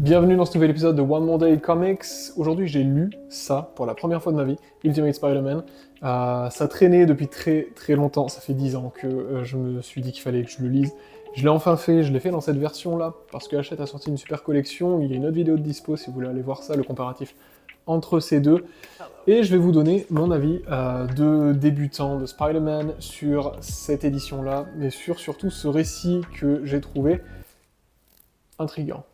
Bienvenue dans ce nouvel épisode de One More Day Comics. Aujourd'hui, j'ai lu ça pour la première fois de ma vie, Ultimate Spider-Man. Ça traînait depuis très très longtemps, ça fait 10 ans que je me suis dit qu'il fallait que je le lise. Je l'ai enfin fait, je l'ai fait dans cette version-là, parce que Hachette a sorti une super collection. Il y a une autre vidéo de dispo si vous voulez aller voir ça, le comparatif entre ces deux. Et je vais vous donner mon avis de débutant de Spider-Man sur cette édition-là, mais sur surtout ce récit que j'ai trouvé intriguant.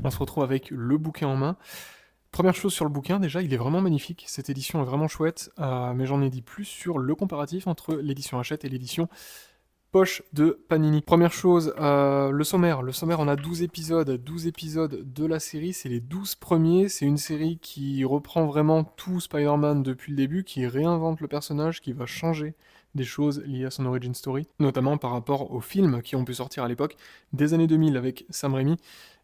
On se retrouve avec le bouquin en main. Première chose sur le bouquin, déjà, il est vraiment magnifique. Cette édition est vraiment chouette, mais j'en ai dit plus sur le comparatif entre l'édition Hachette et l'édition poche de Panini. Première chose, le sommaire. Le sommaire, on a 12 épisodes. 12 épisodes de la série, c'est les 12 premiers. C'est une série qui reprend vraiment tout Spider-Man depuis le début, qui réinvente le personnage, qui va changer des choses liées à son origin story, notamment par rapport aux films qui ont pu sortir à l'époque, des années 2000 avec Sam Raimi,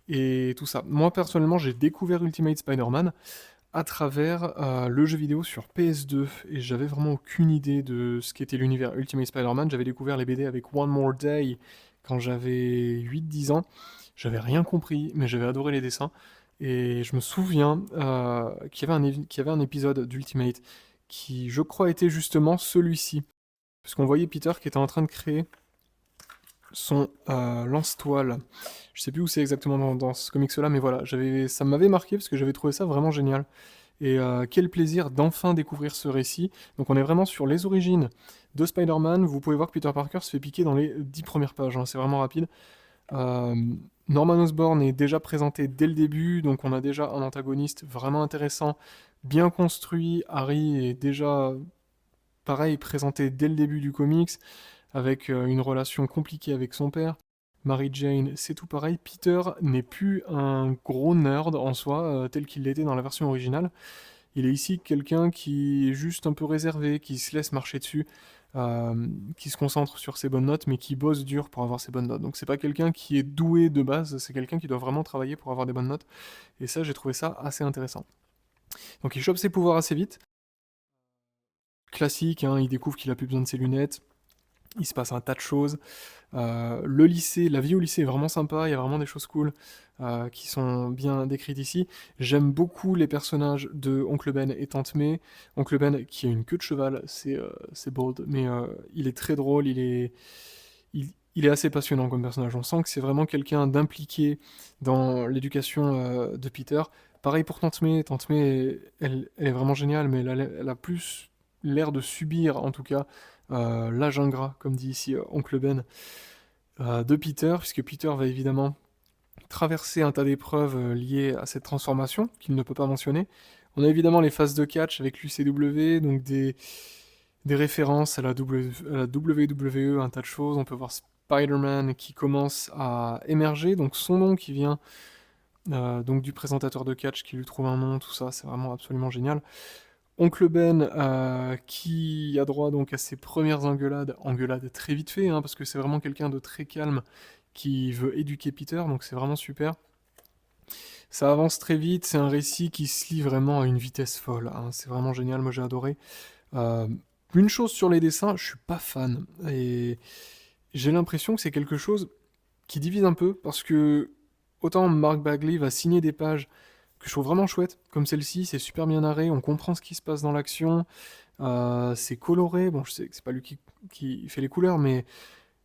et tout ça. Moi, personnellement, j'ai découvert Ultimate Spider-Man à travers le jeu vidéo sur PS2, et j'avais vraiment aucune idée de ce qu'était l'univers Ultimate Spider-Man. J'avais découvert les BD avec One More Day quand j'avais 8-10 ans. J'avais rien compris, mais j'avais adoré les dessins. Et je me souviens qu'il y avait un épisode d'Ultimate qui, je crois, était justement celui-ci. Parce qu'on voyait Peter qui était en train de créer son lance-toile. Je sais plus où c'est exactement dans ce comics-là, mais voilà, ça m'avait marqué parce que j'avais trouvé ça vraiment génial. Et quel plaisir d'enfin découvrir ce récit. Donc on est vraiment sur les origines de Spider-Man. Vous pouvez voir que Peter Parker se fait piquer dans les 10 premières pages, hein, c'est vraiment rapide. Euh, Norman Osborn est déjà présenté dès le début, donc on a déjà un antagoniste vraiment intéressant, bien construit. Harry est déjà, pareil, présenté dès le début du comics avec une relation compliquée avec son père. Mary Jane, c'est tout pareil. Peter n'est plus un gros nerd en soi, tel qu'il l'était dans la version originale. Il est ici quelqu'un qui est juste un peu réservé, qui se laisse marcher dessus, qui se concentre sur ses bonnes notes, mais qui bosse dur pour avoir ses bonnes notes. Donc c'est pas quelqu'un qui est doué de base, c'est quelqu'un qui doit vraiment travailler pour avoir des bonnes notes. Et ça, j'ai trouvé ça assez intéressant. Donc il chope ses pouvoirs assez vite. Classique, hein, il découvre qu'il a plus besoin de ses lunettes. Il se passe un tas de choses. Le lycée, la vie au lycée est vraiment sympa, il y a vraiment des choses cool qui sont bien décrites ici. J'aime beaucoup les personnages de Oncle Ben et Tante May. Oncle Ben qui a une queue de cheval, c'est bold, mais il est très drôle, il est assez passionnant comme personnage. On sent que c'est vraiment quelqu'un d'impliqué dans l'éducation de Peter. Pareil pour Tante May elle est vraiment géniale, mais elle a plus l'air de subir, en tout cas, l'âge ingrat, comme dit ici Oncle Ben, de Peter, puisque Peter va évidemment traverser un tas d'épreuves liées à cette transformation, qu'il ne peut pas mentionner. On a évidemment les phases de catch avec l'UCW, donc des références à la WWE, un tas de choses. On peut voir Spider-Man qui commence à émerger, donc son nom qui vient donc du présentateur de catch qui lui trouve un nom, tout ça, c'est vraiment absolument génial. Oncle Ben qui a droit donc à ses premières engueulades très vite fait, hein, parce que c'est vraiment quelqu'un de très calme qui veut éduquer Peter, donc c'est vraiment super. Ça avance très vite, c'est un récit qui se lit vraiment à une vitesse folle, hein, c'est vraiment génial, moi j'ai adoré. Euh, une chose sur les dessins, je suis pas fan, et j'ai l'impression que c'est quelque chose qui divise un peu, parce que autant Mark Bagley va signer des pages que je trouve vraiment chouettes, comme celle-ci, c'est super bien narré, on comprend ce qui se passe dans l'action, c'est coloré, bon je sais que c'est pas lui qui fait les couleurs, mais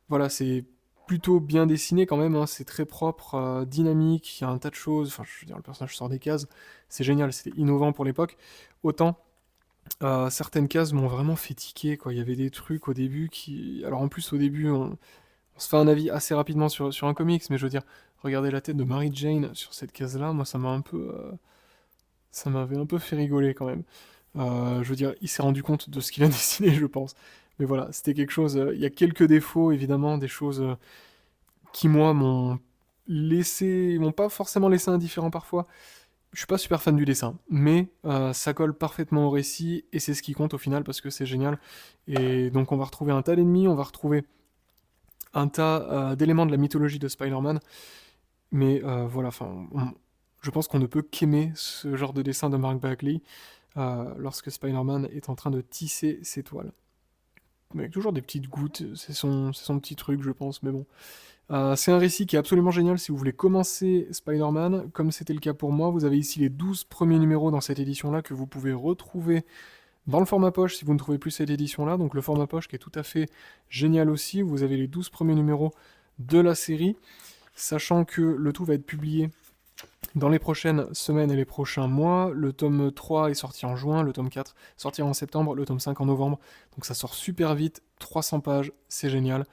voilà, c'est plutôt bien dessiné quand même, hein, c'est très propre, dynamique, il y a un tas de choses, enfin je veux dire le personnage sort des cases, c'est génial, c'était innovant pour l'époque. Autant certaines cases m'ont vraiment fait tiquer, quoi. Il y avait des trucs au début qui. Alors en plus au début on se fait un avis assez rapidement sur un comics, mais je veux dire, regardez la tête de Mary Jane sur cette case-là, moi ça m'a un peu. Ça m'avait un peu fait rigoler quand même. Je veux dire, il s'est rendu compte de ce qu'il a dessiné, je pense. Mais voilà, c'était quelque chose. Il y a quelques défauts, évidemment, des choses qui, moi, m'ont pas forcément laissé indifférent parfois. Je suis pas super fan du dessin, mais ça colle parfaitement au récit, et c'est ce qui compte au final, parce que c'est génial. Et donc, on va retrouver un tas d'ennemis, on va retrouver un tas d'éléments de la mythologie de Spider-Man, mais voilà, enfin, je pense qu'on ne peut qu'aimer ce genre de dessin de Mark Bagley lorsque Spider-Man est en train de tisser ses toiles. avec toujours des petites gouttes, c'est son petit truc, je pense, mais bon. C'est un récit qui est absolument génial si vous voulez commencer Spider-Man, comme c'était le cas pour moi. Vous avez ici les 12 premiers numéros dans cette édition-là que vous pouvez retrouver dans le format poche si vous ne trouvez plus cette édition-là. Donc le format poche qui est tout à fait génial aussi. Vous avez les 12 premiers numéros de la série, sachant que le tout va être publié dans les prochaines semaines et les prochains mois. Le tome 3 est sorti en juin, le tome 4 sortira en septembre, le tome 5 en novembre. Donc ça sort super vite, 300 pages, c'est génial.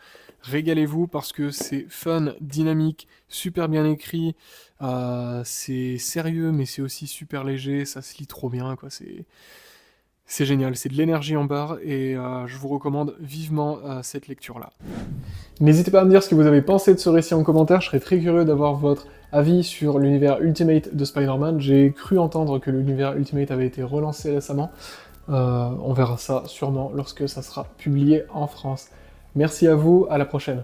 Régalez-vous parce que c'est fun, dynamique, super bien écrit, c'est sérieux mais c'est aussi super léger, ça se lit trop bien, quoi. C'est génial, c'est de l'énergie en barre et je vous recommande vivement cette lecture-là. N'hésitez pas à me dire ce que vous avez pensé de ce récit en commentaire, je serais très curieux d'avoir votre avis sur l'univers Ultimate de Spider-Man. J'ai cru entendre que l'univers Ultimate avait été relancé récemment. On verra ça sûrement lorsque ça sera publié en France. Merci à vous, à la prochaine.